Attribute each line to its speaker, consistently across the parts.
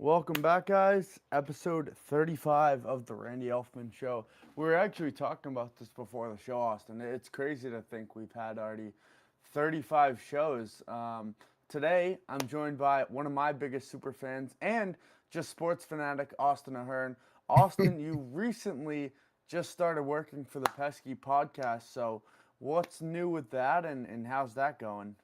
Speaker 1: Welcome back, guys. Episode 35 of the Randyelfman Show. We were actually talking about this before the show, Austin. It's crazy to think we've had already 35 shows. Today, I'm joined by one of my biggest super fans and just sports fanatic, Austin Ahern. Austin, you recently just started working for the Pesky podcast. So, what's new with that, and how's that going?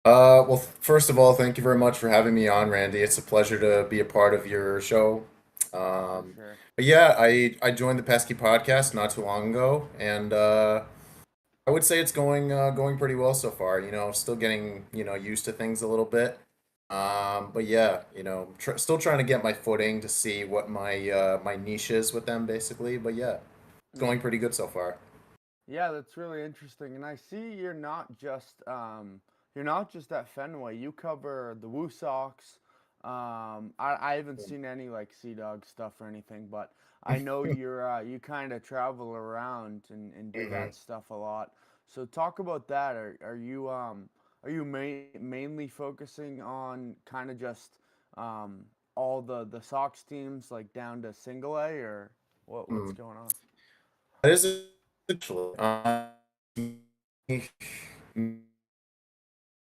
Speaker 2: Well, first of all, thank you very much for having me on, Randy. It's a pleasure to be a part of your show.
Speaker 1: For
Speaker 2: Um,
Speaker 1: sure.
Speaker 2: but yeah, I joined the Pesky podcast not too long ago, and I would say it's going pretty well so far. Still getting used to things a little bit. But yeah, still trying to get my footing to see what my niche is with them, basically. But yeah, it's going
Speaker 1: Mm.
Speaker 2: pretty good so far.
Speaker 1: Yeah, that's really interesting. And I see you're not just at Fenway. You cover the Woo Sox. I haven't seen any like Sea Dog stuff or anything, but I know you kind of travel around and do
Speaker 2: Mhm.
Speaker 1: that stuff a lot. So talk about that. Are you mainly focusing on kind of just um all the Sox teams like down to single A, or what's
Speaker 2: Mm.
Speaker 1: going on?
Speaker 2: That is actually. And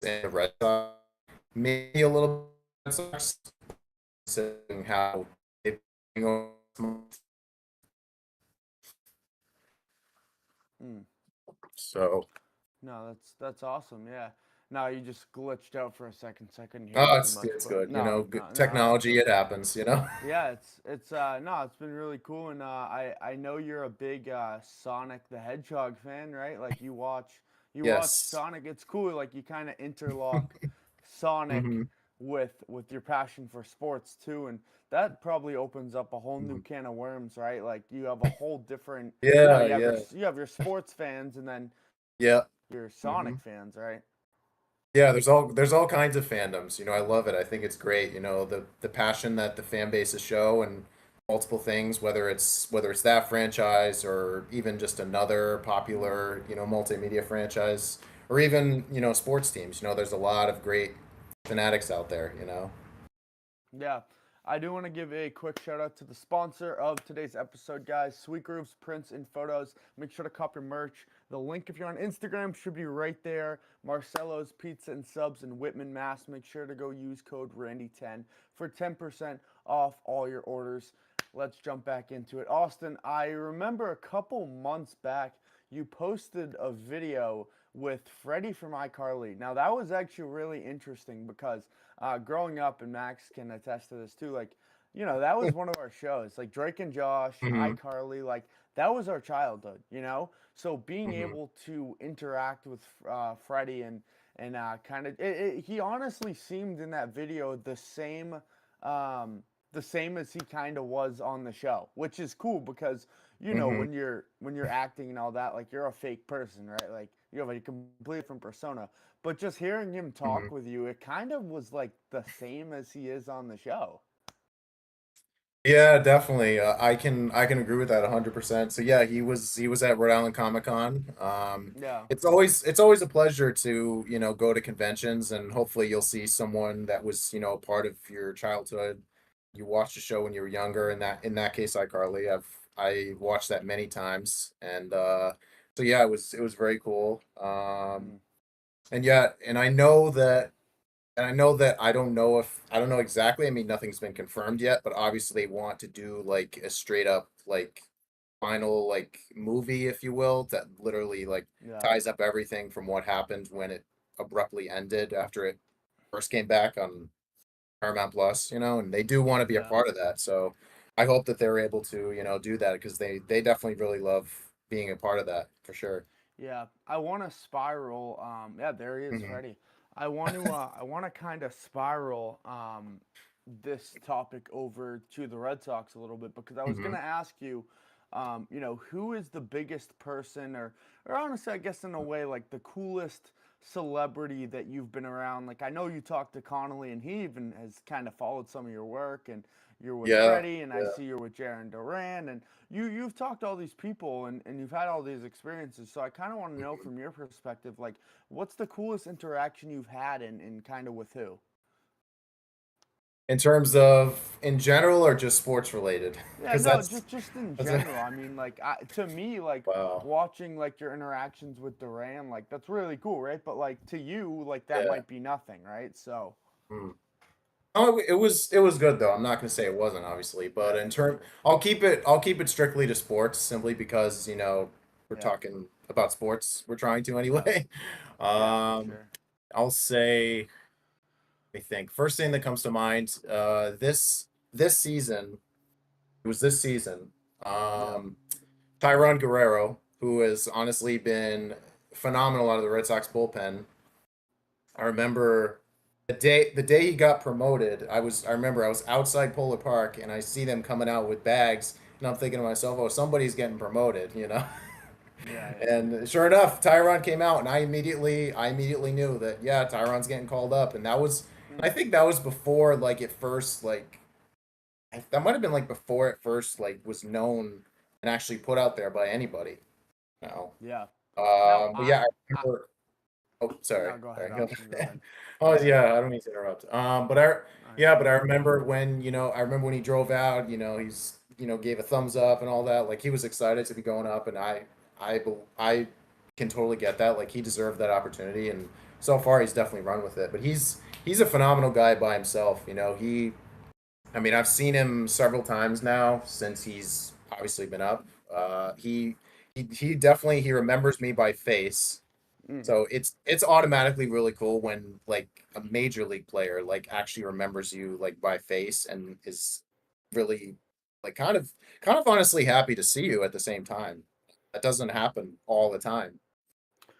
Speaker 2: the Red Sox, maybe a little Red Sox, considering how they've been going.
Speaker 1: Mm.
Speaker 2: So,
Speaker 1: No, that's awesome. Yeah. No, you just glitched out for a second, so I couldn't hear you
Speaker 2: oh,
Speaker 1: too
Speaker 2: it's
Speaker 1: much.
Speaker 2: it's
Speaker 1: But
Speaker 2: good.
Speaker 1: no, that's
Speaker 2: Technology, it happens.
Speaker 1: yeah, it's no, it's been really cool, and I know you're a big Sonic the Hedgehog fan, right? Like you watch
Speaker 2: Yes.
Speaker 1: Sonic. It's cool. Like you kind of interlock Sonic
Speaker 2: Hmm.
Speaker 1: with your passion for sports too, and that probably opens up a whole new
Speaker 2: Hmm.
Speaker 1: can of worms, right? Like you have a whole different,
Speaker 2: Yeah,
Speaker 1: you have your
Speaker 2: yeah,
Speaker 1: sports fans, and then
Speaker 2: yeah.
Speaker 1: your
Speaker 2: Hmm.
Speaker 1: Sonic fans, right?
Speaker 2: Yeah, there's all kinds of fandoms. I love it. I think it's great. The passion that the fan bases show and multiple things, whether it's that franchise or even just another
Speaker 1: Mm.
Speaker 2: popular, multimedia franchise or even, sports teams. There's a lot of great fanatics out there.
Speaker 1: Yeah, I do want to give a quick shout out to the sponsor of today's episode, guys. Sweet Grooves, prints, and photos. Make sure to cop your merch. The link, if you're on Instagram, should be right there. Marcelo's Pizza and Subs in Whitman, Mass. Make sure to go use code Randy10 for 10% off all your orders. Let's jump back into it. Austin, I remember a couple months back you posted a video with Freddie from iCarly. Now that was actually really interesting because growing up, and Max can attest to this too. Like, that was one of our shows. Like Drake and Josh,
Speaker 2: Hmm.
Speaker 1: iCarly, like that was our childhood. So being
Speaker 2: Hmm.
Speaker 1: able to interact with Freddie and kind of, he honestly seemed in that video um, the same as he kind of was on the show, which is cool because
Speaker 2: Hmm.
Speaker 1: when you're acting and all that, like you're a fake person, right? Like you have a completely different persona. But just hearing him
Speaker 2: Hmm.
Speaker 1: talk with you, it kind of was like the same as he is on the show.
Speaker 2: Yeah, definitely. I can agree with that 100%. So yeah, he was at Rhode Island Comic Con.
Speaker 1: Yeah.
Speaker 2: It's always a pleasure to, go to conventions and hopefully you'll see someone that was, part of your childhood. You watched the show when you were younger. In that case, iCarly, I watched that many times, and so yeah, it was very cool.
Speaker 1: Mm.
Speaker 2: And yeah, and I know that I don't know exactly. I mean, nothing's been confirmed yet, but obviously they want to do like a straight up like final like movie, if you will, that literally like
Speaker 1: Yeah.
Speaker 2: ties up everything from what happened when it abruptly ended after it first came back on Paramount Plus, and they do want to be a
Speaker 1: Yeah.
Speaker 2: part of that. So I hope that they're able to, do that because they definitely really love being a part of that for sure.
Speaker 1: Yeah, I want to spiral. Yeah, there he is,
Speaker 2: Hmm.
Speaker 1: Freddie. I want to kind of spiral this topic over to the Red Sox a little bit because I was
Speaker 2: Hmm.
Speaker 1: gonna ask you, who is the biggest person, or honestly, I guess in a way, like the coolest celebrity that you've been around. Like I know you talked to Connolly, and he even has kind of followed some of your work, and you're with
Speaker 2: Yeah.
Speaker 1: Freddie, and I
Speaker 2: Yeah.
Speaker 1: see you're with Jaron Duran, and you've talked to all these people and you've had all these experiences. So I kind of want to know
Speaker 2: Mhm.
Speaker 1: from your perspective, like, what's the coolest interaction you've had and kind of with who?
Speaker 2: In terms of in general or just sports related?
Speaker 1: Yeah,
Speaker 2: Because
Speaker 1: no, just in
Speaker 2: that's
Speaker 1: general. I mean, like to me, like
Speaker 2: wow.
Speaker 1: watching like your interactions with Duran, like that's really cool, right? But like to you, like that
Speaker 2: Yeah.
Speaker 1: might be nothing, right? So
Speaker 2: Mm. Oh, it was good though. I'm not gonna say it wasn't, obviously, but
Speaker 1: yeah,
Speaker 2: in
Speaker 1: for
Speaker 2: term,
Speaker 1: sure.
Speaker 2: I'll keep it strictly to sports, simply because we're
Speaker 1: Yeah,
Speaker 2: talking about sports. We're trying to
Speaker 1: yeah,
Speaker 2: anyway.
Speaker 1: yeah, for
Speaker 2: Um,
Speaker 1: sure.
Speaker 2: I'll say, I think first thing that comes to mind, this season, it was this season.
Speaker 1: Yeah,
Speaker 2: Um, Tyron Guerrero, who has honestly been phenomenal out of the Red Sox bullpen. I remember the day he got promoted. I remember I was outside Polar Park and I see them coming out with bags, and I'm thinking to myself, oh, somebody's getting promoted.
Speaker 1: yeah, yeah.
Speaker 2: And sure enough, Tyron came out, and I immediately knew that, yeah, Tyron's getting called up, and I
Speaker 1: Mm.
Speaker 2: think that was before, like, it first, like, that might have been like before it first, like, was known and actually put out there by anybody. No.
Speaker 1: Yeah. No,
Speaker 2: But yeah, I
Speaker 1: I
Speaker 2: remember. Oh, sorry.
Speaker 1: no, go ahead,
Speaker 2: Sorry.
Speaker 1: Austin. Go ahead.
Speaker 2: Oh,
Speaker 1: Yeah,
Speaker 2: yeah, I don't mean to interrupt.
Speaker 1: no, you're
Speaker 2: Yeah, but
Speaker 1: good.
Speaker 2: I remember when he drove out, gave a thumbs up and all that. Like, he was excited to be going up, and I can totally get that. Like, he deserved that opportunity, and so far he's definitely run with it. But he's a phenomenal guy by himself. I mean, I've seen him several times now since he's obviously been up. He definitely he remembers me by face,
Speaker 1: Mm.
Speaker 2: so it's automatically really cool when, like, a major league player, like, actually remembers you, like, by face, and is really, like, kind of honestly happy to see you at the same time. That doesn't happen all the time,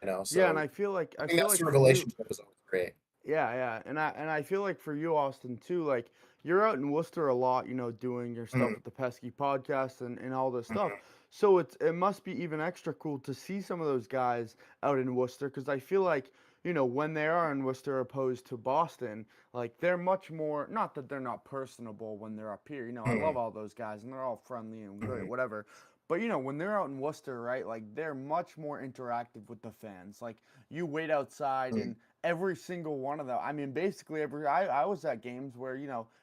Speaker 1: Yeah, and
Speaker 2: so I
Speaker 1: I
Speaker 2: think
Speaker 1: feel
Speaker 2: that
Speaker 1: like
Speaker 2: sort of
Speaker 1: for you,
Speaker 2: relationship is always great.
Speaker 1: yeah, yeah, and I feel like for you, Austin, too, like you're out in Worcester a lot, doing your stuff
Speaker 2: Mhm,
Speaker 1: with the Pesky podcast and all this stuff.
Speaker 2: mhm,
Speaker 1: So it must be even extra cool to see some of those guys out in Worcester because I feel like when they are in Worcester opposed to Boston, like they're much more. Not that they're not personable when they're up here. I love
Speaker 2: mhm,
Speaker 1: all those guys and they're all friendly and great,
Speaker 2: mhm,
Speaker 1: whatever. But when they're out in Worcester, right? Like they're much more interactive with the fans. Like you wait outside
Speaker 2: mhm,
Speaker 1: and every single one of them. I mean, basically I was at games where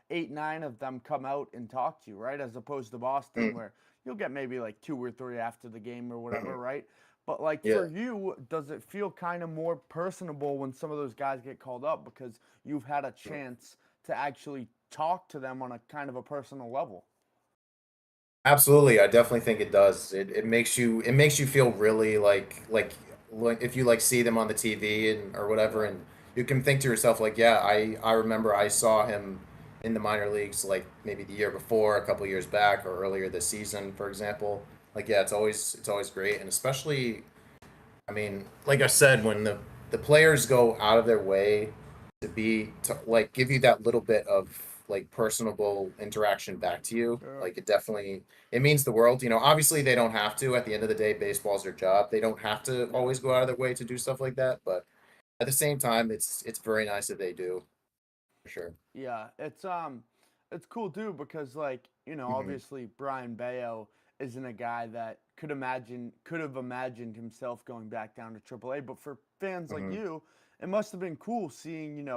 Speaker 1: 8, 9 of them come out and talk to you, right? As opposed to Boston,
Speaker 2: mhm,
Speaker 1: where you'll get maybe like 2 or 3 after the game or
Speaker 2: mhm.
Speaker 1: whatever, right? But like for
Speaker 2: Yeah.
Speaker 1: you, does it feel kind of more personable when some of those guys get called up because you've had a chance to actually talk to them on a kind of a personal level?
Speaker 2: Absolutely, I definitely think it does. It makes you feel really like if you, like, see them on the TV and or whatever,
Speaker 1: Yeah,
Speaker 2: and you can think to yourself, like, yeah, I remember I saw him in the minor leagues, like, maybe the year before, a couple years back, or earlier this season, for example. Like, yeah, it's always great, and especially, I mean, like I said, when the players go out of their way to, like, give you that little bit of, like, personable interaction back to you,
Speaker 1: sure.
Speaker 2: like, it means the world. Obviously they don't have to. At the end of the day, baseball's their job. They don't have to
Speaker 1: Yeah.
Speaker 2: always go out of their way to do stuff like that, but at the same time, it's very nice that they do, for sure.
Speaker 1: Yeah, it's cool too because like,
Speaker 2: Hmm.
Speaker 1: obviously Brian Bayo isn't a guy that could have imagined himself going back down to AAA, but for fans like
Speaker 2: Hmm.
Speaker 1: you, it must have been cool seeing,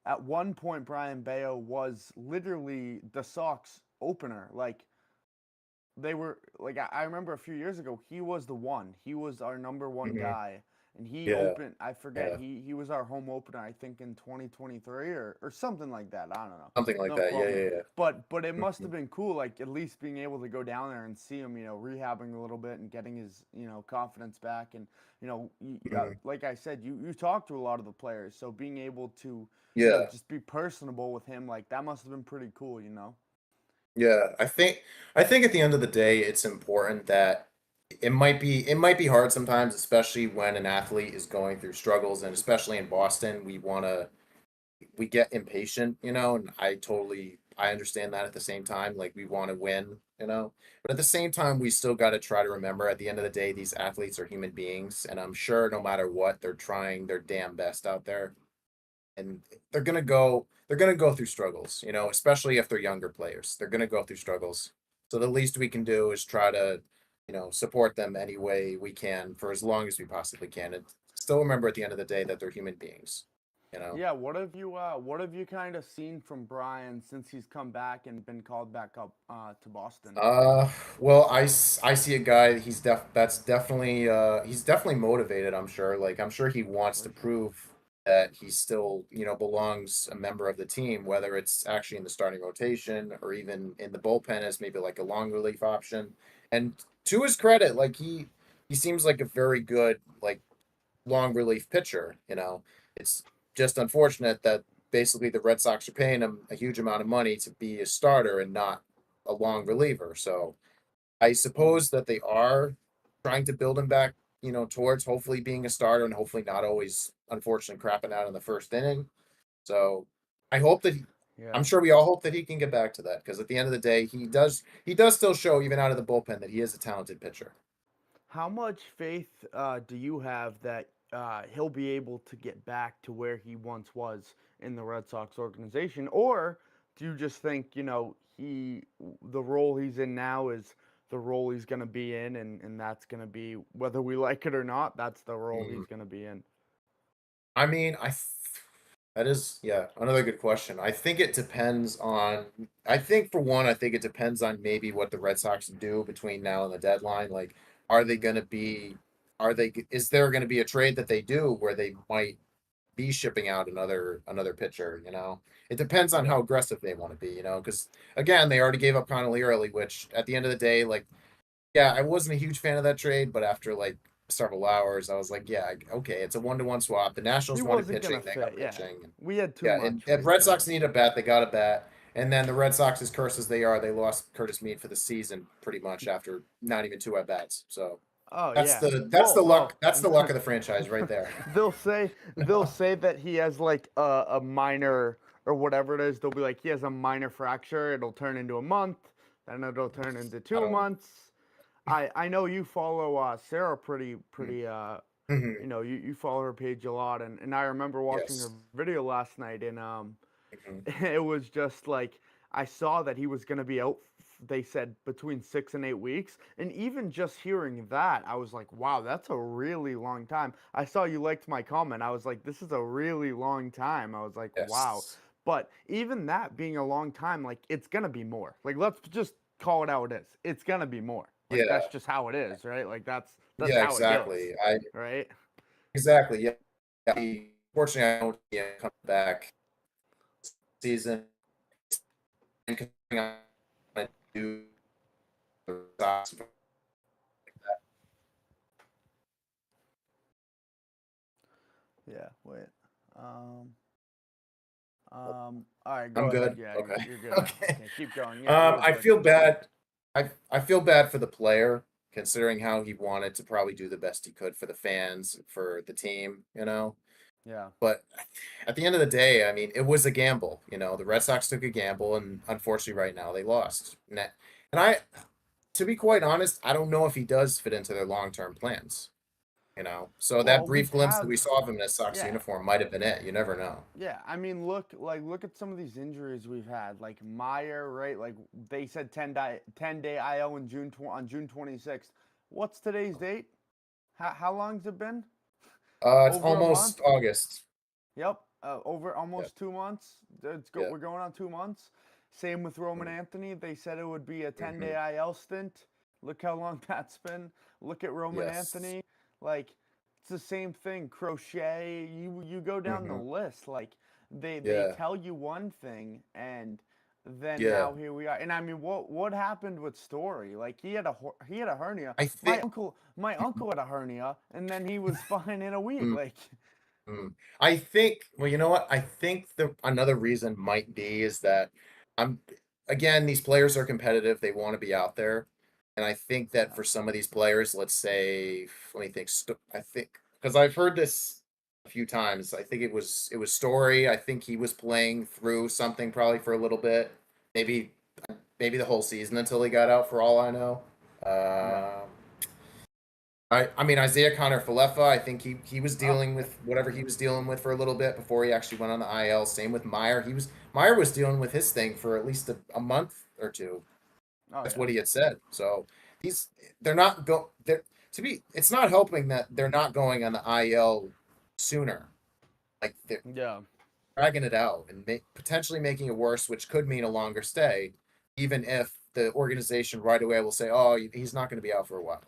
Speaker 1: at one point Brian Bayo was literally the Sox opener. Like they were like I remember a few years ago he was the one. He was our number one
Speaker 2: Hmm.
Speaker 1: guy. And he
Speaker 2: Yeah.
Speaker 1: opened I forget,
Speaker 2: Yeah.
Speaker 1: he was our home opener, I think in 2023 or something like that. I don't know.
Speaker 2: Something like
Speaker 1: Don't
Speaker 2: that. Yeah.
Speaker 1: quote me.
Speaker 2: Yeah. Yeah.
Speaker 1: But it must
Speaker 2: Hmm.
Speaker 1: have been cool, like at least being able to go down there and see him, rehabbing a little bit and getting his, confidence back. And,
Speaker 2: Hmm.
Speaker 1: like I said, you talk to a lot of the players. So being able to,
Speaker 2: Yeah.
Speaker 1: just be personable with him, like that must have been pretty cool.
Speaker 2: Yeah, I think at the end of the day, it's important that it might be hard sometimes, especially when an athlete is going through struggles, and especially in Boston, we get impatient, and I understand that at the same time, like, we want to win. But at the same time, we still got to try to remember, at the end of the day, these athletes are human beings, and I'm sure no matter what, they're trying their damn best out there, and they're gonna go through struggles, especially if they're younger players. They're gonna go through struggles. So the least we can do is try to, support them any way we can for as long as we possibly can. And still remember, at the end of the day, that they're human beings. You know.
Speaker 1: Yeah, what have you kind of seen from Brian since he's come back and been called back up to Boston?
Speaker 2: Uh, well, I see a guy. He's definitely motivated. I'm sure. Like I'm sure he wants to
Speaker 1: For sure.
Speaker 2: prove that he still belongs a member of the team, whether it's actually in the starting rotation or even in the bullpen as maybe like a long relief option. And to his credit, like he seems like a very good like long relief pitcher. It's just unfortunate that basically the Red Sox are paying him a huge amount of money to be a starter and not a long reliever. So I
Speaker 1: Mm.
Speaker 2: suppose that they are trying to build him back, towards hopefully being a starter and hopefully not always, unfortunately, crapping out in the first inning. So I hope that I'm
Speaker 1: Yeah.
Speaker 2: sure we all hope that he can get back to that because at the end of the day, he does still show even out of the bullpen that he is a talented pitcher.
Speaker 1: How much faith do you have that he'll be able to get back to where he once was in the Red Sox organization, or do you just think the role he's in now is the role he's going to be in, and that's going to be whether we like it or not, that's the role
Speaker 2: Mm.
Speaker 1: he's going to be in.
Speaker 2: I mean, that is, yeah, another good question. I think it depends on, I think for one, I think it depends on maybe what the Red Sox do between now and the deadline. Like, are they going to be, is there going to be a trade that they do where they might be shipping out another pitcher? It depends on
Speaker 1: Yeah.
Speaker 2: how aggressive they want to be, because again, they already gave up Connolly early, which at the end of the day, like, yeah, I wasn't a huge fan of that trade, but after like several hours, I was like, yeah, okay, it's a 1-to-1 swap. The
Speaker 1: He
Speaker 2: Nationals wanted
Speaker 1: wasn't going to
Speaker 2: pitching, they got
Speaker 1: fit. Yeah.
Speaker 2: pitching. And
Speaker 1: We had too
Speaker 2: yeah, and
Speaker 1: much
Speaker 2: if
Speaker 1: way
Speaker 2: Red
Speaker 1: too
Speaker 2: Sox
Speaker 1: much.
Speaker 2: need a bat, they got a bat. And then the Red Sox, as cursed as they are, they lost Curtis Mead for the season pretty much after not even two at bats. So
Speaker 1: Oh
Speaker 2: that's
Speaker 1: yeah.
Speaker 2: the luck. That's the luck of the franchise right there.
Speaker 1: they'll say that he has like a minor or whatever it is. They'll be like he has a minor fracture. It'll turn into a month, then it'll turn into
Speaker 2: I
Speaker 1: two
Speaker 2: don't.
Speaker 1: months. I know you follow Sarah pretty.
Speaker 2: Mm-hmm.
Speaker 1: You follow her page a lot, and I remember watching her
Speaker 2: Yes.
Speaker 1: video last night, and
Speaker 2: Hmm.
Speaker 1: it was just like I saw that he was going to be out. They said between 6 and 8 weeks, and even just hearing that, I was like, "Wow, that's a really long time." I saw you liked my comment. I was like, "This is a really long time." I was like, "Wow,"
Speaker 2: Yes.
Speaker 1: but even that being a long time, like it's gonna be more. Like let's just call it how it is. It's gonna be more. Like
Speaker 2: Yeah.
Speaker 1: that's just how it is, right? Like that's
Speaker 2: Yeah.
Speaker 1: how it goes,
Speaker 2: Exactly. I
Speaker 1: right?
Speaker 2: exactly. Yeah. Fortunately, I don't see him come back season. And coming on to the Sox.
Speaker 1: Yeah. Wait. Um. All right,
Speaker 2: I'm
Speaker 1: go ahead.
Speaker 2: good.
Speaker 1: Yeah, you're,
Speaker 2: Okay.
Speaker 1: you're good now.
Speaker 2: Okay.
Speaker 1: Okay, keep going. Yeah, real
Speaker 2: I
Speaker 1: quick.
Speaker 2: feel bad. I feel bad for the player, considering how he wanted to probably do the best he could for the fans, for the team.
Speaker 1: Yeah.
Speaker 2: But at the end of the day, I mean, it was a gamble. The Red Sox took a gamble, and unfortunately, right now they lost. To be quite honest, I don't know if he does fit into their long-term plans. So that
Speaker 1: Well,
Speaker 2: brief glimpse that we saw of him in a Sox
Speaker 1: yeah,
Speaker 2: uniform might have been it. You never know.
Speaker 1: yeah. I mean, look at some of these injuries we've had, like Meyer, right? Like they said 10-day IL in on June 26th. What's today's date? How long's it been?
Speaker 2: It's
Speaker 1: Over a month?
Speaker 2: almost August.
Speaker 1: Yep. Over
Speaker 2: Yeah,
Speaker 1: almost 2 months.
Speaker 2: yeah.
Speaker 1: We're going on 2 months. Same with Roman Anthony. They said it would be a 10-day
Speaker 2: Mm-hmm.
Speaker 1: IL stint. Look how long that's been. Look at Roman
Speaker 2: Yes.
Speaker 1: Anthony. Like it's the same thing. Crochet. You go down the
Speaker 2: Mm-hmm.
Speaker 1: list. Like they
Speaker 2: Yeah.
Speaker 1: tell you one thing and then
Speaker 2: Yeah.
Speaker 1: now here we are. And I mean, what happened with Story? Like he had a hernia.
Speaker 2: I think.
Speaker 1: My uncle had a hernia, and then he was fine in a week.
Speaker 2: Mm,
Speaker 1: Like
Speaker 2: I think. Well, you know what? I think the another reason might be is that I'm again these players are competitive. They want to be out there, and I think that
Speaker 1: yeah,
Speaker 2: for some of these players, let's say, let me think. I think because I've heard this a few times. I think it was Story. I think he was playing through something probably for a little bit, maybe maybe the whole season until he got out. For all I know.
Speaker 1: yeah.
Speaker 2: Um, I mean Isaiah Connor Falefa, I think he was
Speaker 1: Oh,
Speaker 2: dealing with whatever he was dealing with for a little bit before he actually went on the IL. Same with Meyer. Meyer was dealing with his thing for at least a month or two.
Speaker 1: oh
Speaker 2: That's
Speaker 1: yeah.
Speaker 2: what he had said. So he's they're not go they're to be it's not helping that they're not going on the IL sooner. Like they're
Speaker 1: Yeah.
Speaker 2: dragging it out and potentially making it worse, which could mean a longer stay, even if the organization right away will say, "Oh, he's not going to be out for a while."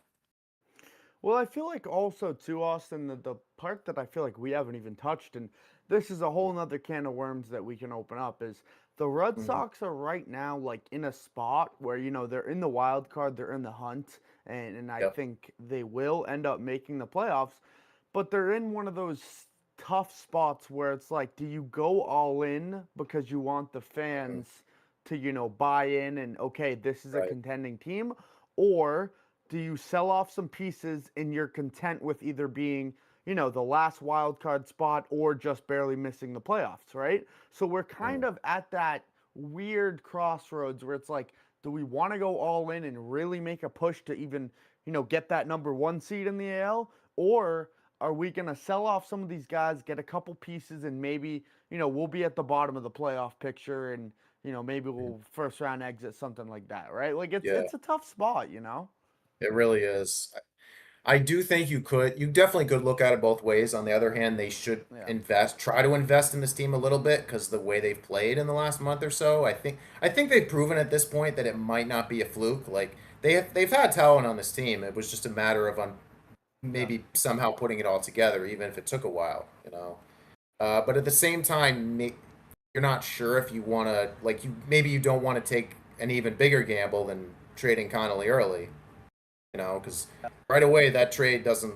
Speaker 1: Well, I feel like also too, Austin, the part that I feel like we haven't even touched, and this is a whole nother can of worms that we can open up, is the Red
Speaker 2: Mhm.
Speaker 1: Sox are right now like in a spot where, they're in the wild card, they're in the hunt, and I
Speaker 2: Yep.
Speaker 1: think they will end up making the playoffs, but they're in one of those tough spots where it's like, do you go all in because you want the
Speaker 2: Mhm.
Speaker 1: fans to, buy in and okay, this is a
Speaker 2: Right.
Speaker 1: contending team, or do you sell off some pieces and you're content with either being, the last wild card spot or just barely missing the playoffs, right? So we're kind
Speaker 2: Mhm.
Speaker 1: of at that weird crossroads where it's like, do we want to go all in and really make a push to even, get that number 1 seed in the AL, or are we going to sell off some of these guys, get a couple pieces, and maybe, we'll be at the bottom of the playoff picture and, maybe
Speaker 2: Mhm.
Speaker 1: we'll first round exit, something like that, right? Like
Speaker 2: Yeah,
Speaker 1: it's a tough spot.
Speaker 2: it really is. I do think you definitely could look at it both ways. On the other hand, they should
Speaker 1: Yeah.
Speaker 2: try to invest in this team a little bit because the way they've played in the last month or so, I think they've proven at this point that it might not be a fluke. Like they've had talent on this team. It was just a matter of
Speaker 1: Yeah.
Speaker 2: maybe somehow putting it all together, even if it took a while, you know. But at the same time, you're not sure if you want to like you maybe you don't want to take an even bigger gamble than trading Connolly early, you know, because right away that trade doesn't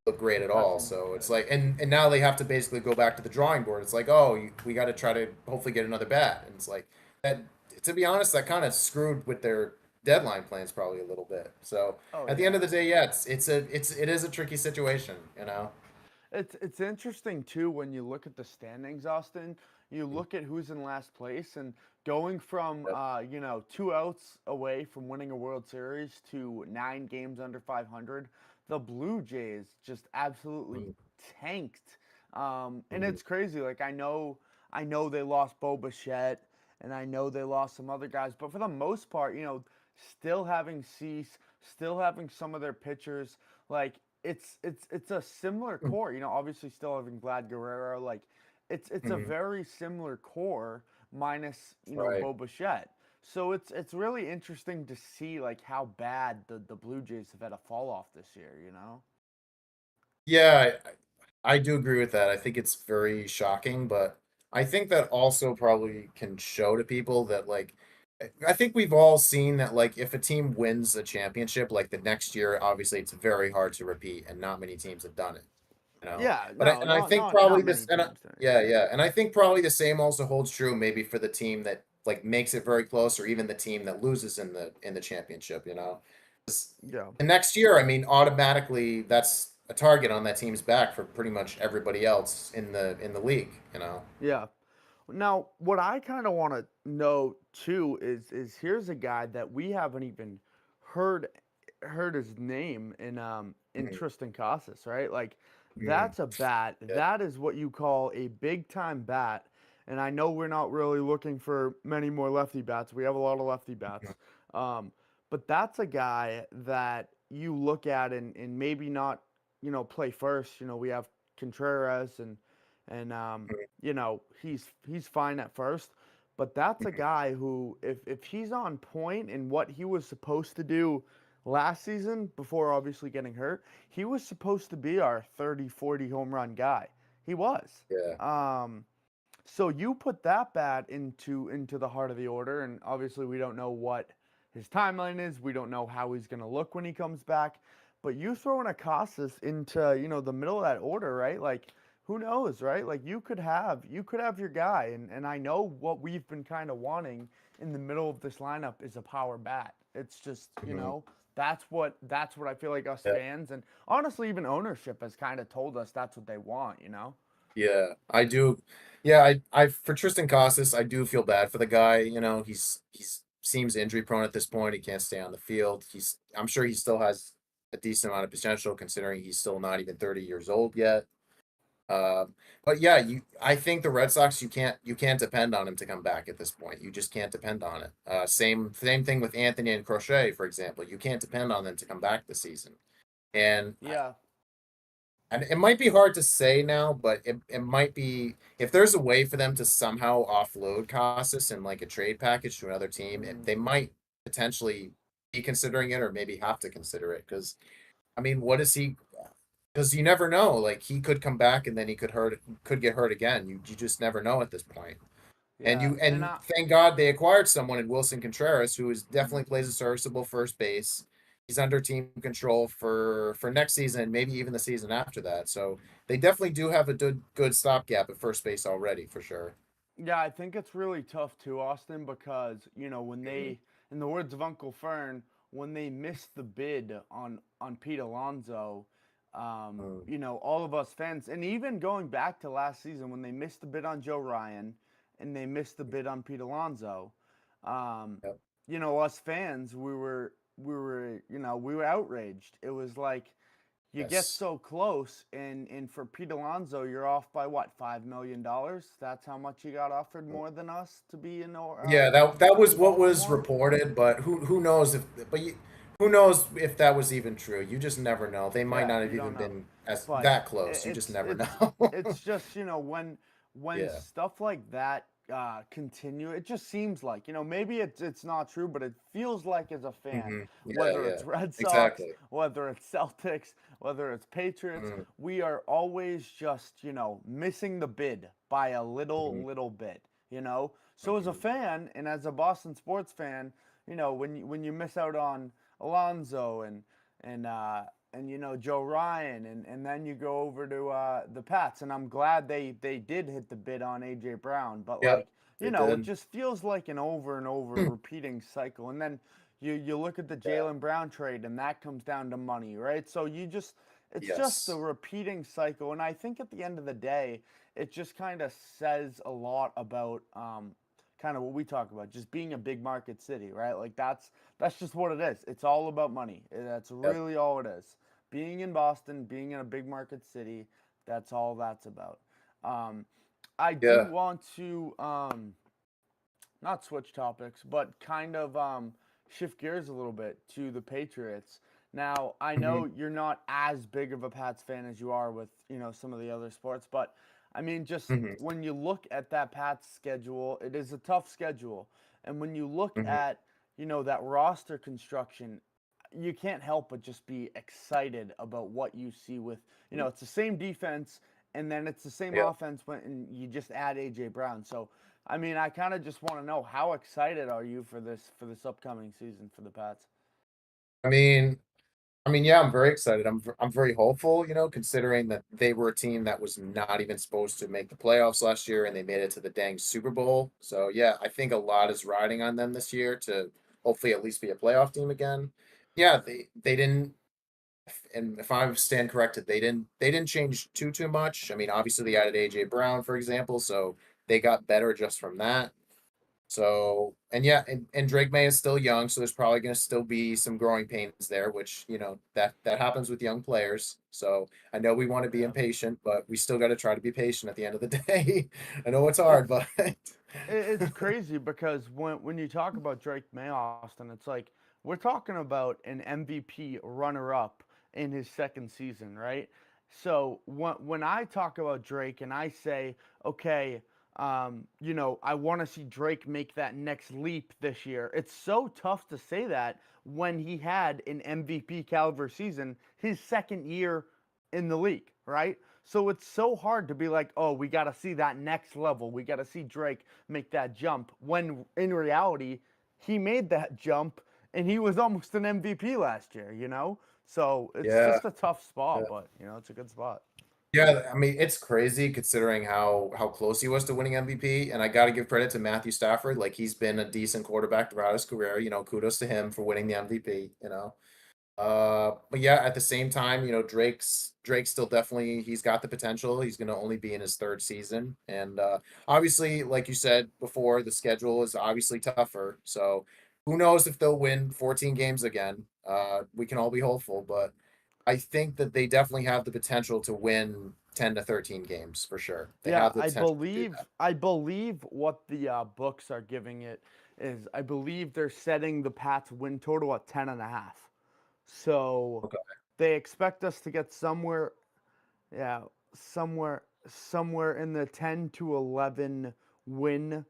Speaker 2: look great at all.
Speaker 1: Definitely
Speaker 2: So it's
Speaker 1: good.
Speaker 2: like, and now they have to basically go back to the drawing board. It's like, oh, we got to try to hopefully get another bat, and it's like that. To be honest, that kind of screwed with their deadline plans probably a little bit. So
Speaker 1: Oh
Speaker 2: at the end
Speaker 1: yeah.
Speaker 2: of the day, yeah, it is a tricky situation, you know.
Speaker 1: It's interesting too when you look at the standings, Austin. You look at who's in last place and going from
Speaker 2: Yep.
Speaker 1: 2 outs away from winning a World Series to 9 games under 500. The Blue Jays just absolutely
Speaker 2: Mhm.
Speaker 1: tanked. And
Speaker 2: Mhm.
Speaker 1: it's crazy. Like I know they lost Bo Bichette and I know they lost some other guys, but for the most part, still having Cease, still having some of their pitchers, like it's a similar core. Obviously still having Vlad Guerrero. Like it's a
Speaker 2: Mhm.
Speaker 1: very similar core minus
Speaker 2: Right.
Speaker 1: Bo Bichette. So it's really interesting to see like how bad the Blue Jays have had a fall off this year.
Speaker 2: Yeah, I do agree with that. I think it's very shocking, but I think that also probably can show to people that like I think we've all seen that like if a team wins a championship, like the next year, obviously it's very hard to repeat, and not many teams have done it, you know.
Speaker 1: Yeah,
Speaker 2: But
Speaker 1: no,
Speaker 2: I
Speaker 1: not
Speaker 2: think
Speaker 1: not
Speaker 2: probably
Speaker 1: not
Speaker 2: this
Speaker 1: many
Speaker 2: and
Speaker 1: teams doing it.
Speaker 2: yeah, yeah, and I think probably the same also holds true maybe for the team that like makes it very close, or even the team that loses in the championship, you know. 'Cause
Speaker 1: Yeah.
Speaker 2: the next year, I mean, automatically that's a target on that team's back for pretty much everybody else in the league, you know.
Speaker 1: Yeah. Now, what I kind of want to know too is here's a guy that we haven't even heard heard his name in
Speaker 2: Mhm.
Speaker 1: Tristan Casas, right? Like
Speaker 2: Mhm.
Speaker 1: that's a bat.
Speaker 2: Yeah.
Speaker 1: That is what you call a big time bat. And I know we're not really looking for many more lefty bats. We have a lot of lefty
Speaker 2: Mhm.
Speaker 1: bats. Um, but that's a guy that you look at and maybe not, play first. We have Contreras and he's fine at first, but that's a
Speaker 2: Mhm.
Speaker 1: guy who if he's on point in what he was supposed to do last season before obviously getting hurt, he was supposed to be our 30, 40 home run guy. He was.
Speaker 2: Yeah.
Speaker 1: Um so you put that bat into the heart of the order, and obviously we don't know what his timeline is. We don't know how he's going to look when he comes back. But you throw in a Casas into the middle of that order, right? Like who knows, right? Like you could have your guy, and I know what we've been kind of wanting in the middle of this lineup is a power bat. It's just
Speaker 2: Mhm.
Speaker 1: that's what I feel like us
Speaker 2: Yeah.
Speaker 1: fans and honestly even ownership has kind of told us that's what they want.
Speaker 2: Yeah. I do. Yeah, I for Tristan Casas, I do feel bad for the guy, you know. He's seems injury prone at this point. He can't stay on the field. I'm sure he still has a decent amount of potential considering he's still not even 30 years old yet. But yeah, I think the Red Sox you can't depend on him to come back at this point. You just can't depend on it. Same thing with Anthony and Crochet, for example. You can't depend on them to come back this season. And
Speaker 1: Yeah.
Speaker 2: And it might be hard to say now, but it might be if there's a way for them to somehow offload Costas in like a trade package to another team,
Speaker 1: Mm,
Speaker 2: they might potentially be considering it or maybe have to consider it. Because I mean, what is he? Because you never know. Like he could come back and then he could get hurt again. You just never know at this point.
Speaker 1: yeah, and
Speaker 2: And thank God they acquired someone in Wilson Contreras who is
Speaker 1: mm,
Speaker 2: definitely plays a serviceable first base. He's under team control for next season, maybe even the season after that. So they definitely do have a good stopgap at first base already for sure.
Speaker 1: yeah, I think it's really tough too, Austin, because when
Speaker 2: Mhm.
Speaker 1: they, in the words of Uncle Fern, when they missed the bid on Pete Alonso,
Speaker 2: Mm,
Speaker 1: all of us fans, and even going back to last season when they missed the bid on Joe Ryan, and they missed the bid on Pete Alonso, um,
Speaker 2: yep.
Speaker 1: us fans, we were outraged. It was like you get
Speaker 2: Yes.
Speaker 1: so close, and for Pete Alonso, you're off by what, $5 million? That's how much you got offered more than us to be
Speaker 2: Yeah, that was
Speaker 1: in
Speaker 2: what was
Speaker 1: Baltimore.
Speaker 2: reported, but who knows if but you, who knows if that was even true? You just never know. They might
Speaker 1: Yeah,
Speaker 2: not have
Speaker 1: you don't
Speaker 2: even
Speaker 1: know,
Speaker 2: been as
Speaker 1: but
Speaker 2: that close. You just
Speaker 1: it's
Speaker 2: never
Speaker 1: it's
Speaker 2: know.
Speaker 1: it's just when
Speaker 2: Yeah.
Speaker 1: stuff like that continue, it just seems like maybe it's not true, but it feels like as a fan,
Speaker 2: Yeah,
Speaker 1: whether
Speaker 2: yeah.
Speaker 1: it's Red Sox,
Speaker 2: Exactly.
Speaker 1: whether it's Celtics, whether it's Patriots,
Speaker 2: Mm,
Speaker 1: we are always just missing the bid by a
Speaker 2: mhm,
Speaker 1: little bit. So as a
Speaker 2: mhm.
Speaker 1: fan and as a Boston sports fan, when you miss out on Alonzo and Joe Ryan, and then you go over to the Pats, and I'm glad they did hit the bid on AJ Brown, but
Speaker 2: Yep,
Speaker 1: like
Speaker 2: they
Speaker 1: it
Speaker 2: did.
Speaker 1: just feels like an over and over repeating cycle, and then you look at the
Speaker 2: Yeah.
Speaker 1: Jalen Brown trade, and that comes down to money, right? So it's just a
Speaker 2: Yes.
Speaker 1: repeating cycle, and I think at the end of the day, it just kind of says a lot about kind of what we talk about, just being a big market city, right? Like that's just what it is. It's all about money. That's
Speaker 2: Yep.
Speaker 1: really all it is. Being in Boston, being in a big market city, that's all that's about. Um, I do
Speaker 2: Yeah.
Speaker 1: want to not switch topics, but kind of shift gears a little bit to the Patriots. Now, I
Speaker 2: Hmm.
Speaker 1: know you're not as big of a Pats fan as you are with some of the other sports, but I mean, just
Speaker 2: Hmm.
Speaker 1: when you look at that Pats schedule, it is a tough schedule, and when you look
Speaker 2: Hmm.
Speaker 1: at that roster construction, you can't help but just be excited about what you see with it's the same defense, and then it's the same
Speaker 2: Yeah.
Speaker 1: offense when you just add AJ Brown. So I mean, I kind of just want to know, how excited are you for this upcoming season for the Pats?
Speaker 2: I mean, yeah, I'm very excited. I'm very hopeful, considering that they were a team that was not even supposed to make the playoffs last year and they made it to the dang Super Bowl. So yeah, I think a lot is riding on them this year to hopefully at least be a playoff team again. Yeah, they didn't and if I stand corrected, they didn't change too much. I mean, obviously they added AJ Brown, for example, so they got better just from that. So and yeah, and Drake May is still young, so there's probably going to still be some growing pains there, which that happens with young players. So I know we want to be
Speaker 1: Yeah,
Speaker 2: impatient, but we still got to try to be patient at the end of the day. I know it's hard,
Speaker 1: it's
Speaker 2: but
Speaker 1: it's crazy because when you talk about Drake May, Austin, it's like we're talking about an MVP runner up in his second season, right? So when I talk about Drake and I say, okay, I want to see Drake make that next leap this year. It's so tough to say that when he had an MVP caliber season his second year in the league, right? So it's so hard to be like, oh, we got to see that next level. We got to see Drake make that jump. When in reality, he made that jump and he was almost an MVP last year. So it's
Speaker 2: yeah.
Speaker 1: just a tough
Speaker 2: Yeah.
Speaker 1: spot, but it's a good spot.
Speaker 2: Yeah, I mean, it's crazy considering how close he was to winning MVP. And I got to give credit to Matthew Stafford. Like he's been a decent quarterback throughout his career. Kudos to him for winning the MVP. But yeah, at the same time, Drake's still definitely he's got the potential. He's gonna only be in his third season. And obviously, like you said before, the schedule is obviously tougher. So who knows if they'll win 14 games again. We can all be hopeful, but I think that they definitely have the potential to win 10 to 13 games for sure. They
Speaker 1: Yeah,
Speaker 2: have the
Speaker 1: I
Speaker 2: potential to do
Speaker 1: believe I believe what the books are giving it is, I believe they're setting the Pats win total at 10 and a half. So
Speaker 2: that.
Speaker 1: they expect us to get somewhere. Yeah, somewhere in the 10 to 11 win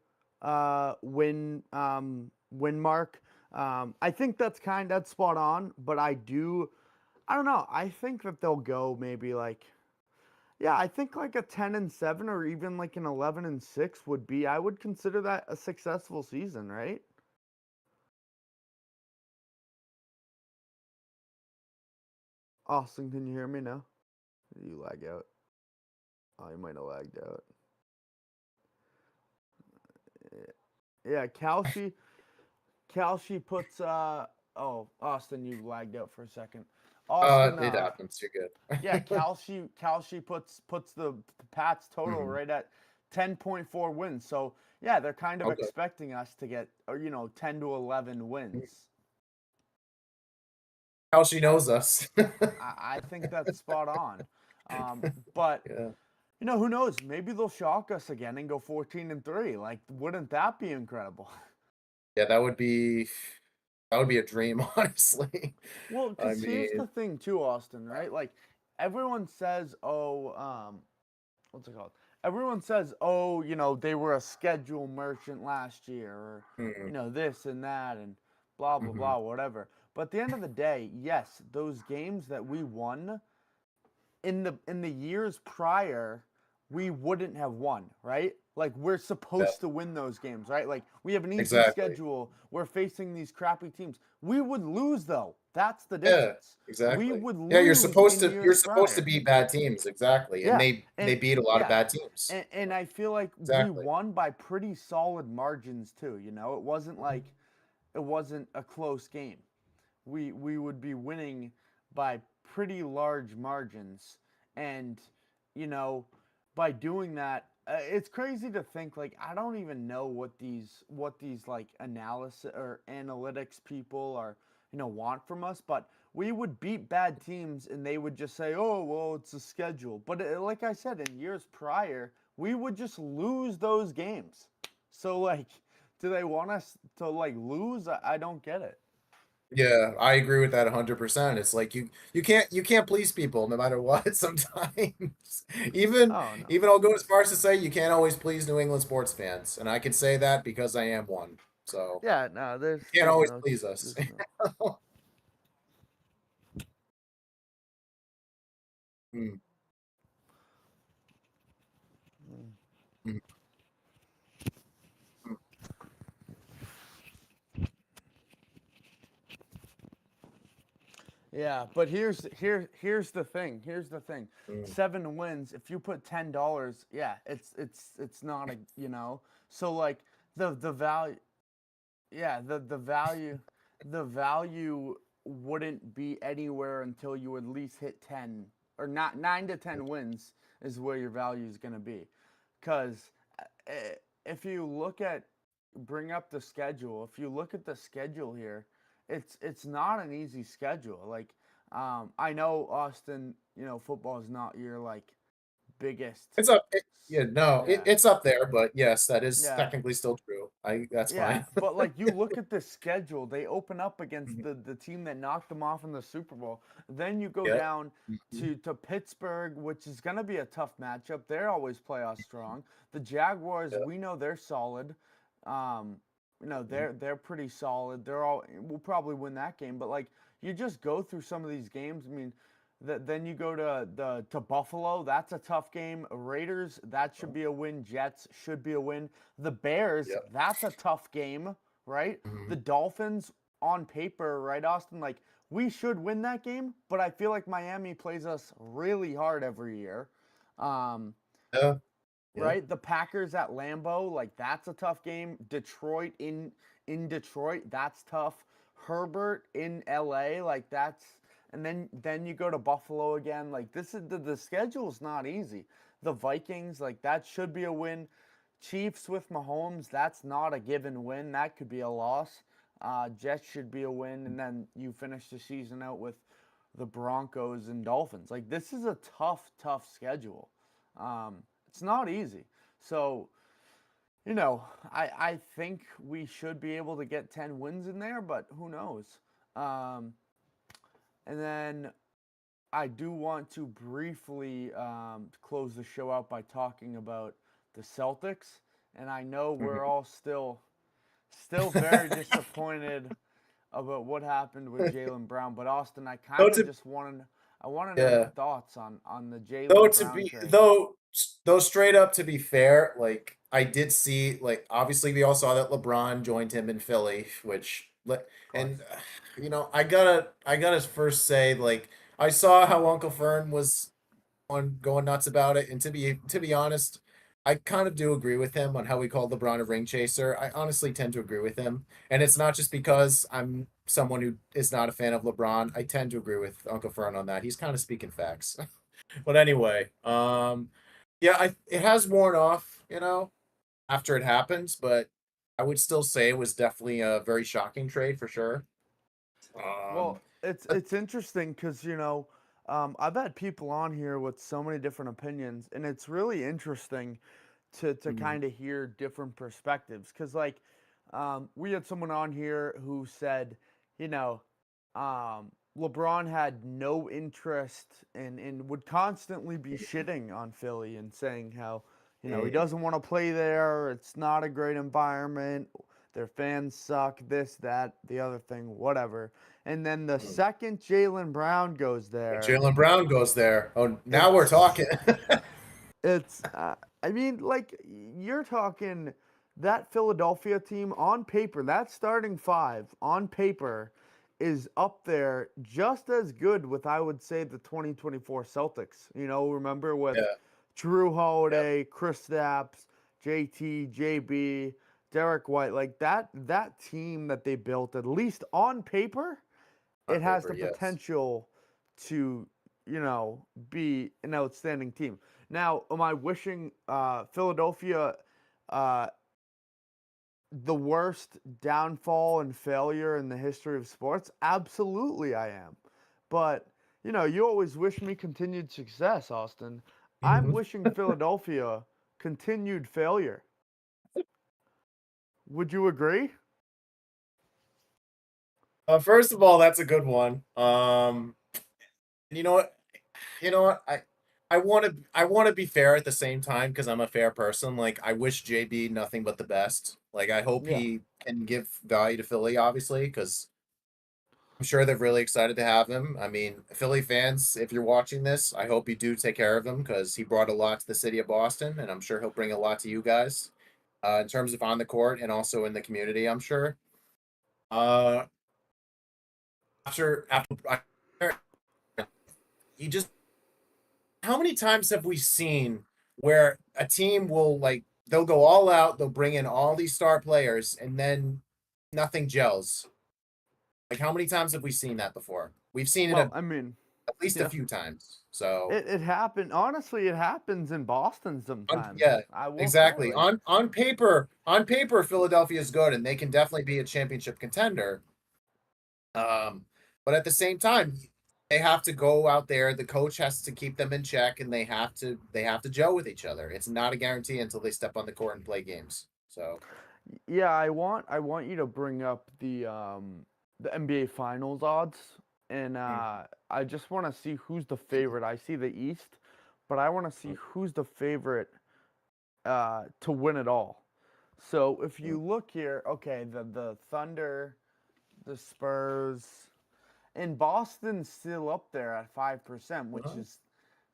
Speaker 1: win mark. I think that's spot on, but I don't know. I think that they'll go maybe like, yeah, I think like a 10-7 or even like an 11-6 would be, I would consider that a successful season, right? Austin, can you hear me now? You lag out. Oh, you might have lagged out. Yeah, Kalshi puts oh, Austin, you lagged out for a second. Austin,
Speaker 2: It happens. You're
Speaker 1: yeah,
Speaker 2: good.
Speaker 1: Kalshi puts the Pats total
Speaker 2: Mhm.
Speaker 1: right at 10.4 wins. So yeah, they're kind of
Speaker 2: Okay.
Speaker 1: expecting us to get, or 10 to 11 wins.
Speaker 2: How she
Speaker 1: I
Speaker 2: knows us.
Speaker 1: I think that's spot on. But
Speaker 2: Yeah.
Speaker 1: who knows? Maybe they'll shock us again and go 14-3. Like, wouldn't that be incredible?
Speaker 2: Yeah, that would be a dream, honestly.
Speaker 1: Well,
Speaker 2: I
Speaker 1: because here's
Speaker 2: mean,
Speaker 1: the thing too, Austin, right? Like, everyone says, oh, what's it called? Everyone says, oh, they were a schedule merchant last year, or
Speaker 2: mm,
Speaker 1: this and that, and blah blah
Speaker 2: mhm.
Speaker 1: blah, whatever. But at the end of the day, yes, those games that we won in the years prior, we wouldn't have won, right? Like, we're
Speaker 2: Yeah,
Speaker 1: supposed to win those games, right? Like, we have an easy
Speaker 2: exactly.
Speaker 1: schedule. We're facing these crappy teams. We would lose though. That's the
Speaker 2: Yeah,
Speaker 1: difference. We
Speaker 2: exactly.
Speaker 1: would
Speaker 2: Yeah, you're
Speaker 1: lose
Speaker 2: supposed
Speaker 1: in
Speaker 2: to you're
Speaker 1: years
Speaker 2: supposed to
Speaker 1: prior.
Speaker 2: beat bad teams, exactly. And
Speaker 1: Yeah.
Speaker 2: they
Speaker 1: And
Speaker 2: beat a lot of
Speaker 1: yeah.
Speaker 2: bad teams.
Speaker 1: And I feel like we
Speaker 2: Exactly.
Speaker 1: won by pretty solid margins too, It wasn't like it wasn't a close game. We would be winning by pretty large margins, and you know by doing that, it's crazy to think, like, I don't even know what these like analysis or analytics people are want from us, but we would beat bad teams and they would just say, oh well, it's a schedule. But like I said, in years prior, we would just lose those games. So, like, do they want us to like lose? I don't get it.
Speaker 2: Yeah, I agree with that 100%. It's like you can't please people no matter what sometimes. Even
Speaker 1: Oh no.
Speaker 2: even I'll go as far as to say you can't always please New England sports fans, and I can say that because I am one. So,
Speaker 1: Yeah, no, there's
Speaker 2: you can't
Speaker 1: there's
Speaker 2: always
Speaker 1: no
Speaker 2: please us.
Speaker 1: there's no.
Speaker 2: Mm, mm, mm,
Speaker 1: Yeah, but here's the thing. Here's the thing.
Speaker 2: mm.
Speaker 1: 7 wins. If you put $10, yeah, it's not a So, like, the value. Yeah, the value wouldn't be anywhere until you at least hit 10, or not 9 to 10 wins is where your value is going to be. Because if you look at bring up the schedule, if you look at the schedule here, it's not an easy schedule. Like, I know, Austin, football is not your like biggest.
Speaker 2: It's up. Yeah, no,
Speaker 1: Yeah.
Speaker 2: it's up there, but yes, that is
Speaker 1: Yeah.
Speaker 2: technically still true. That's
Speaker 1: Yeah,
Speaker 2: fine.
Speaker 1: but like, you look at the schedule, they open up against
Speaker 2: Mhm.
Speaker 1: the team that knocked them off in the Super Bowl. Then you go
Speaker 2: Yep.
Speaker 1: down
Speaker 2: Mhm.
Speaker 1: to Pittsburgh, which is going to be a tough matchup. They're always playoff strong. The Jaguars,
Speaker 2: Yep.
Speaker 1: we know they're solid. Um,
Speaker 2: Mhm.
Speaker 1: they're pretty solid. We'll probably win that game, but like, you just go through some of these games. I mean, then you go to Buffalo. That's a tough game. Raiders, that should be a win. Jets should be a win. The Bears,
Speaker 2: Yep.
Speaker 1: that's a tough game, right?
Speaker 2: Mhm.
Speaker 1: The Dolphins, on paper, right, Austin? Like, we should win that game, but I feel like Miami plays us really hard every year. Um,
Speaker 2: Yeah. Yeah.
Speaker 1: right? The Packers at Lambeau, like, that's a tough game. Detroit in Detroit, that's tough. Herbert in LA, like, that's, and then you go to Buffalo again. Like, this is the schedule's not easy. The Vikings, like, that should be a win. Chiefs with Mahomes, that's not a given win. That could be a loss. Jets should be a win, and then you finish the season out with the Broncos and Dolphins. Like, this is a tough schedule. It's not easy. So, I think we should be able to get 10 wins in there, but who knows? Um, and then I do want to briefly close the show out by talking about the Celtics, and I know we're
Speaker 2: Mhm.
Speaker 1: all still very disappointed about what happened with Jalen Brown. But Austin, I
Speaker 2: though
Speaker 1: kind of
Speaker 2: to
Speaker 1: just I want to know your
Speaker 2: yeah,
Speaker 1: thoughts on the
Speaker 2: though
Speaker 1: Jalen
Speaker 2: to
Speaker 1: Brown
Speaker 2: be
Speaker 1: trade.
Speaker 2: though though straight up to be fair, like I did see like obviously we all saw that LeBron joined him in Philly, which
Speaker 1: Of
Speaker 2: and
Speaker 1: course.
Speaker 2: I gotta first say like I saw how Uncle Fern was on going nuts about it. And to be honest, I kind of do agree with him on how we called LeBron a ring chaser. I honestly tend to agree with him, and it's not just because I'm someone who is not a fan of LeBron. I tend to agree with Uncle Fern on that. He's kind of speaking facts. But anyway, yeah, it has worn off, after it happens, but I would still say it was definitely a very shocking trade for sure. Um,
Speaker 1: Well, it's
Speaker 2: but-
Speaker 1: it's interesting because I've had people on here with so many different opinions, and it's really interesting to
Speaker 2: mm,
Speaker 1: kind of hear different perspectives. Because we had someone on here who said, you know, LeBron had no interest and would constantly be shitting on Philly and saying how he
Speaker 2: mm,
Speaker 1: doesn't want to play there. It's not a great environment. Their fans suck. This, that, the other thing, whatever. And then the
Speaker 2: mm.
Speaker 1: second Jalen Brown goes
Speaker 2: When
Speaker 1: there,
Speaker 2: Jalen Brown goes there, oh, now we're
Speaker 1: it's
Speaker 2: talking.
Speaker 1: it's I mean, like, you're talking that Philadelphia team on paper, that starting five on paper is up there just as good with, I would say, the 2024 Celtics. Remember with
Speaker 2: Yeah.
Speaker 1: Drew
Speaker 2: Yep.
Speaker 1: Holiday, Chris Stapps, JT, JB, Derek White, like that team that they built, at least on paper,
Speaker 2: On
Speaker 1: it has
Speaker 2: paper,
Speaker 1: the
Speaker 2: yes.
Speaker 1: potential to, be an outstanding team. Now, am I wishing Philadelphia uh, the worst downfall and failure in the history of sports? Absolutely, I am. But, you always wish me continued success, Austin. I'm
Speaker 2: Mhm.
Speaker 1: wishing Philadelphia continued failure. Would you agree?
Speaker 2: First of all, that's a good one. You know what? You know what? I want to be fair at the same time because I'm a fair person. Like I wish JB nothing but the best. Like I hope
Speaker 1: Yeah.
Speaker 2: he can give value to Philly, obviously, because I'm sure they're really excited to have him. I mean, Philly fans, if you're watching this, I hope you do take care of him because he brought a lot to the city of Boston, and I'm sure he'll bring a lot to you guys, in terms of on the court and also in the community. I'm sure. Uh, after he just how many times have we seen where a team will like they'll go all out, they'll bring in all these star players, and then nothing gels? Like how many times have we seen that before? We've seen it
Speaker 1: Well, I mean,
Speaker 2: at least a
Speaker 1: yeah.
Speaker 2: few times. So
Speaker 1: It happened. Honestly, it happens in Boston sometimes.
Speaker 2: yeah,
Speaker 1: I will say,
Speaker 2: exactly.
Speaker 1: like,
Speaker 2: On paper, Philadelphia is good, and they can definitely be a championship contender. Um, but at the same time, they have to go out there. The coach has to keep them in check, and they have to gel with each other. It's not a guarantee until they step on the court and play games. So,
Speaker 1: yeah, I want you to bring up the NBA Finals odds, and
Speaker 2: mm,
Speaker 1: I just want to see who's the favorite. I see the East, but I want to see
Speaker 2: mm,
Speaker 1: who's the favorite to win it all. So if
Speaker 2: mm,
Speaker 1: you look here, okay, the Thunder, the Spurs, and Boston's still up there at 5%, which
Speaker 2: well,
Speaker 1: is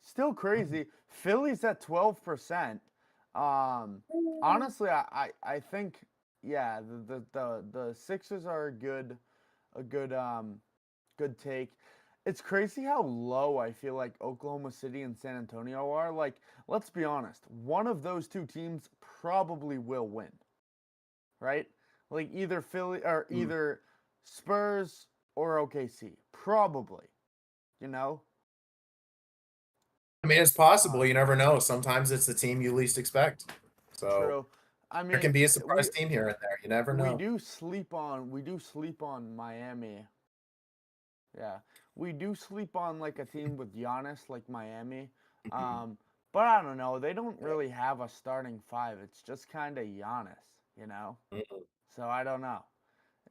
Speaker 1: still crazy. Philly's at 12%. Um, honestly, I think, yeah, the Sixers are a good take. It's crazy how low I feel like Oklahoma City and San Antonio are. Like, let's be honest, one of those two teams probably will win, right? Like either Philly or
Speaker 2: mm.
Speaker 1: either Spurs or OKC, probably. You know,
Speaker 2: I mean, it's possible.
Speaker 1: uh,
Speaker 2: You never know. Sometimes it's the team you least expect. So
Speaker 1: true. I
Speaker 2: there
Speaker 1: mean,
Speaker 2: can be a
Speaker 1: we
Speaker 2: surprise team here and there. You never
Speaker 1: we
Speaker 2: know.
Speaker 1: do sleep on Miami. Yeah, we do sleep on like a team with Giannis, like Miami.
Speaker 2: Mhm.
Speaker 1: Um, but I don't know. They don't really have a starting five. It's just kind of Giannis, you know.
Speaker 2: Mhm.
Speaker 1: So I don't know.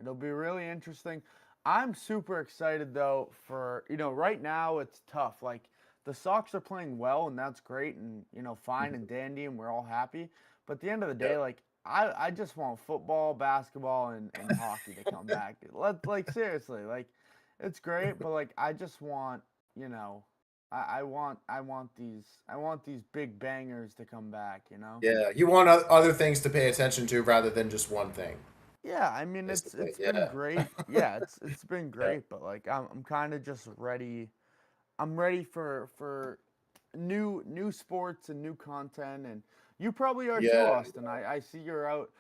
Speaker 1: It'll be really interesting. I'm super excited though for, right now it's tough. Like the Sox are playing well and that's great and, fine and
Speaker 2: Mhm.
Speaker 1: dandy and we're all happy. But at the end of the
Speaker 2: Yeah.
Speaker 1: day, like I just want football, basketball and hockey to come back. Like seriously, like it's great, but like I just want, you know, I want these big bangers to come back.
Speaker 2: Yeah, you want other things to pay attention to rather than just one thing,
Speaker 1: Yeah, I mean it's
Speaker 2: basically.
Speaker 1: it's been
Speaker 2: Yeah.
Speaker 1: great. Yeah, it's been
Speaker 2: Yeah.
Speaker 1: great, but like I'm kind of just ready. I'm ready for new sports and new content, and you probably are too,
Speaker 2: Yeah.
Speaker 1: Austin. I see you're out.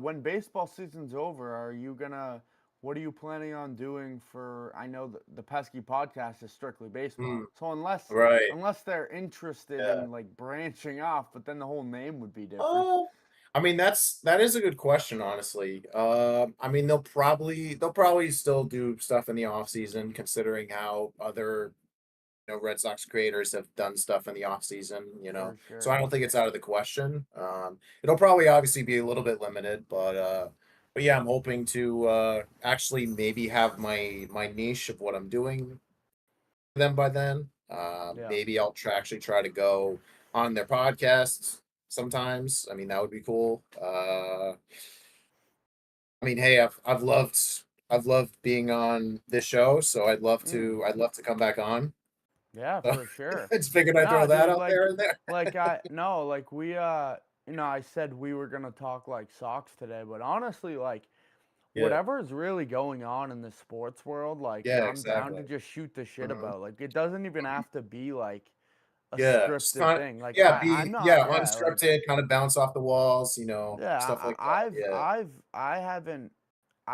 Speaker 1: When baseball season's over, are you gonna? What are you planning on doing for? I know the pesky podcast is strictly baseball,
Speaker 2: Mm,
Speaker 1: so unless
Speaker 2: right.
Speaker 1: unless they're interested
Speaker 2: Yeah.
Speaker 1: in like branching off, but then the whole name would be different.
Speaker 2: Oh, I mean that is a good question, honestly. I mean they'll probably still do stuff in the off season, considering how other Red Sox creators have done stuff in the off season.
Speaker 1: For
Speaker 2: So I
Speaker 1: sure.
Speaker 2: don't think it's out of the question. It'll probably obviously be a little bit limited, but yeah, I'm hoping to actually maybe have my niche of what I'm doing them by then.
Speaker 1: Yeah.
Speaker 2: Maybe I'll actually try to go on their podcasts sometimes. I mean, that would be cool. I mean, hey, I've loved being on this show, so I'd love
Speaker 1: Mm.
Speaker 2: to I'd love to come back on.
Speaker 1: Yeah,
Speaker 2: So
Speaker 1: for sure.
Speaker 2: I just figured I'd
Speaker 1: Nah,
Speaker 2: throw that
Speaker 1: dude,
Speaker 2: out there and there.
Speaker 1: like I no, like we I said we were gonna talk like socks today, but honestly, like
Speaker 2: Yeah,
Speaker 1: whatever is really going on in the sports world, like
Speaker 2: yeah,
Speaker 1: I'm down
Speaker 2: exactly.
Speaker 1: to just shoot the shit
Speaker 2: Mhm.
Speaker 1: about. Like it doesn't even have to be like a
Speaker 2: Yeah, just
Speaker 1: scripted
Speaker 2: kind of
Speaker 1: thing. Like
Speaker 2: yeah,
Speaker 1: I'm not,
Speaker 2: yeah,
Speaker 1: yeah, like
Speaker 2: unscripted, kind of bounce off the walls,
Speaker 1: yeah,
Speaker 2: stuff like that. Yeah.
Speaker 1: I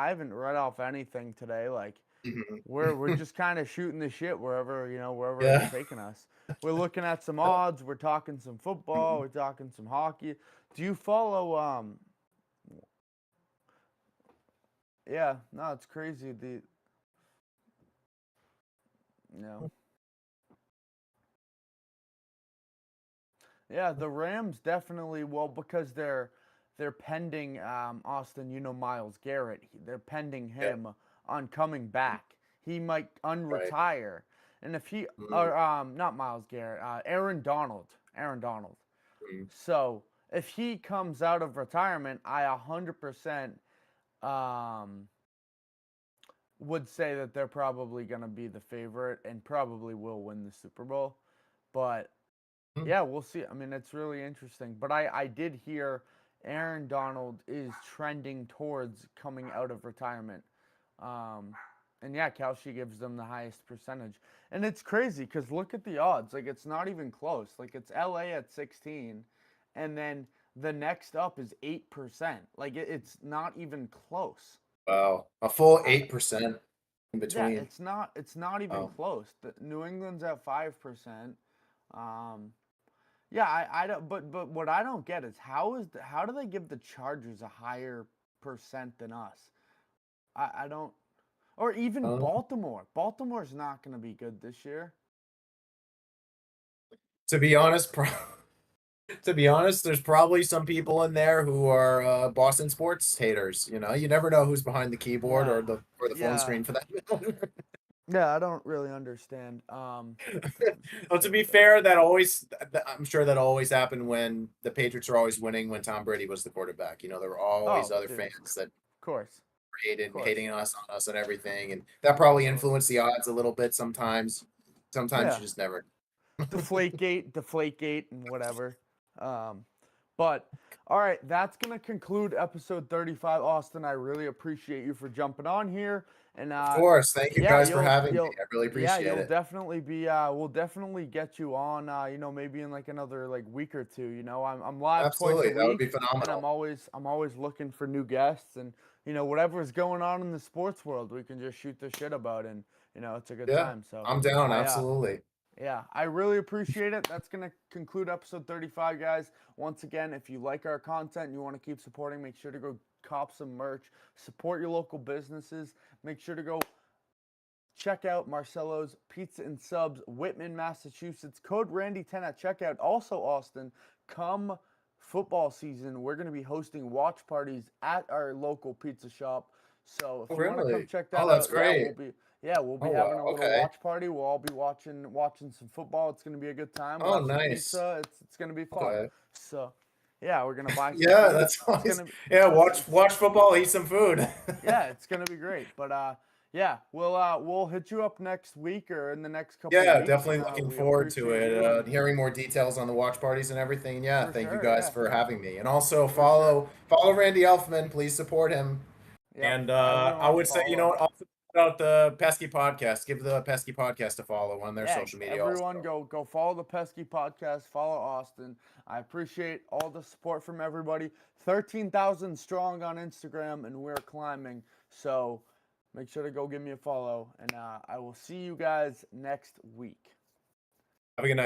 Speaker 1: haven't read off anything today. Like
Speaker 2: Mhm.
Speaker 1: we're just kind of shooting the shit wherever it's
Speaker 2: Yeah.
Speaker 1: taking us. We're looking at some odds. We're talking some football. We're talking some hockey. Do you follow? Yeah, no, it's crazy. You know, yeah, the Rams definitely. Well, because they're pending Austin. Miles Garrett. They're pending
Speaker 2: Yeah,
Speaker 1: him on coming back. He might
Speaker 2: right.
Speaker 1: unretire, and if he
Speaker 2: Mhm,
Speaker 1: or not Miles Garrett, Aaron Donald. Aaron Donald.
Speaker 2: mhm.
Speaker 1: So if he comes out of retirement, I 100% um, would say that they're probably going to be the favorite and probably will win the Super Bowl. But
Speaker 2: Mhm.
Speaker 1: yeah, we'll see. I mean, it's really interesting. But I did hear Aaron Donald is trending towards coming out of retirement. Um, and yeah, Kalshi gives them the highest percentage. And it's crazy because look at the odds. Like, it's not even close. Like, it's LA at 16, and then the next up is 8%. Like, it's not even close.
Speaker 2: Wow, a full
Speaker 1: I,
Speaker 2: 8% in
Speaker 1: yeah,
Speaker 2: between.
Speaker 1: it's not even
Speaker 2: Oh,
Speaker 1: close. New England's at 5%. Um, yeah, I don't. But what I don't get is how do they give the Chargers a higher percent than us? I don't. Or even
Speaker 2: um,
Speaker 1: Baltimore. Baltimore's not going to be good this year.
Speaker 2: to be honest, to be honest, there's probably some people in there who are Boston sports haters. You never know who's behind the keyboard
Speaker 1: Yeah,
Speaker 2: or the phone
Speaker 1: yeah,
Speaker 2: screen for that matter.
Speaker 1: yeah. I don't really understand.
Speaker 2: Well, to be fair, I'm sure that always happened when the Patriots were always winning when Tom Brady was the quarterback. There were always
Speaker 1: Oh,
Speaker 2: other
Speaker 1: dude,
Speaker 2: fans that
Speaker 1: of course, of course,
Speaker 2: hating us on us and everything, and that probably
Speaker 1: of course.
Speaker 2: influenced the odds a little bit sometimes. Sometimes
Speaker 1: Yeah,
Speaker 2: you just never.
Speaker 1: Deflategate, and whatever. Um, but all right, that's gonna conclude episode 35. Austin, I really appreciate you for jumping on here, and
Speaker 2: Of course, thank you
Speaker 1: yeah,
Speaker 2: guys for having me. I really
Speaker 1: you'll
Speaker 2: appreciate it.
Speaker 1: definitely be we'll definitely get you on. Maybe in like another like week or two. I'm live twice a
Speaker 2: Absolutely, that would be
Speaker 1: week, and
Speaker 2: phenomenal.
Speaker 1: I'm always looking for new guests, and whatever's going on in the sports world, we can just shoot the shit about, and it's a good
Speaker 2: Yeah,
Speaker 1: time. So
Speaker 2: I'm down.
Speaker 1: I
Speaker 2: Absolutely.
Speaker 1: yeah, I really appreciate it. That's going to conclude episode 35, guys. Once again, if you like our content and you want to keep supporting, make sure to go cop some merch, support your local businesses. Make sure to go check out Marcelo's Pizza and Subs, Whitman, Massachusetts. Code Randy10 at checkout. Also, Austin, come football season, we're going to be hosting watch parties at our local pizza shop. So
Speaker 2: Oh,
Speaker 1: if you want to come
Speaker 2: really?
Speaker 1: check
Speaker 2: Oh,
Speaker 1: that
Speaker 2: that's
Speaker 1: out,
Speaker 2: great.
Speaker 1: we'll be
Speaker 2: Oh,
Speaker 1: having
Speaker 2: wow.
Speaker 1: a little
Speaker 2: Okay.
Speaker 1: watch party. We'll all be watching some football. It's gonna be a good time. We'll
Speaker 2: Oh,
Speaker 1: have some
Speaker 2: nice.
Speaker 1: pizza. It's gonna be fun.
Speaker 2: Okay.
Speaker 1: So yeah, we're gonna buy some
Speaker 2: Yeah,
Speaker 1: food.
Speaker 2: that's
Speaker 1: It's
Speaker 2: always,
Speaker 1: gonna be
Speaker 2: yeah, watch
Speaker 1: it's
Speaker 2: watch football, eat some food.
Speaker 1: yeah, it's gonna be great. But yeah, we'll hit you up next week or in the next couple
Speaker 2: Yeah,
Speaker 1: weeks,
Speaker 2: definitely
Speaker 1: and
Speaker 2: looking
Speaker 1: we
Speaker 2: forward to
Speaker 1: appreciate
Speaker 2: it.
Speaker 1: you and
Speaker 2: Hearing more details on the watch parties and everything. Yeah,
Speaker 1: for
Speaker 2: thank you
Speaker 1: sure,
Speaker 2: guys
Speaker 1: yeah,
Speaker 2: for having me. And also
Speaker 1: for sure.
Speaker 2: follow Randy Elfman. Please support him.
Speaker 1: Yep,
Speaker 2: And I
Speaker 1: everyone
Speaker 2: would say,
Speaker 1: follow.
Speaker 2: also put out the Pesky Podcast. Give the Pesky Podcast a follow on their
Speaker 1: Yeah,
Speaker 2: social media
Speaker 1: everyone
Speaker 2: also.
Speaker 1: go follow the Pesky Podcast, follow Austin. I appreciate all the support from everybody. 13,000 strong on Instagram, and we're climbing. So make sure to go give me a follow, and I will see you guys next week.
Speaker 2: Have a good night.